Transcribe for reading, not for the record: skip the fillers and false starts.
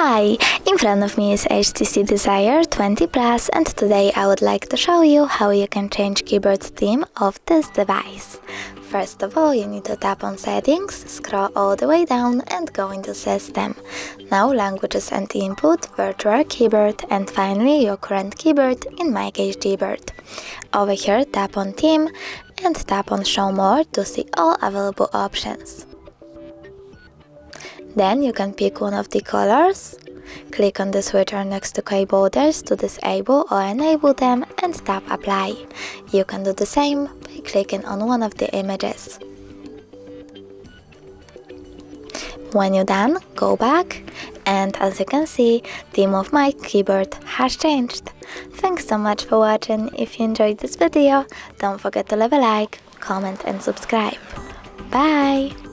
Hi, in front of me is HTC Desire 20 Plus, and today I would like to show you how you can change keyboard theme of this device. First of all, you need to tap on Settings, scroll all the way down and go into System. Now Languages and Input, Virtual Keyboard, and finally your current keyboard, in my case Gboard. Over here tap on Theme and tap on Show More to see all available options. Then you can pick one of the colors, click on the switcher next to keyboarders to disable or enable them and tap Apply. You can do the same by clicking on one of the images. When you're done, go back, and as you can see, theme of my keyboard has changed. Thanks so much for watching. If you enjoyed this video, don't forget to leave a like, comment and subscribe. Bye!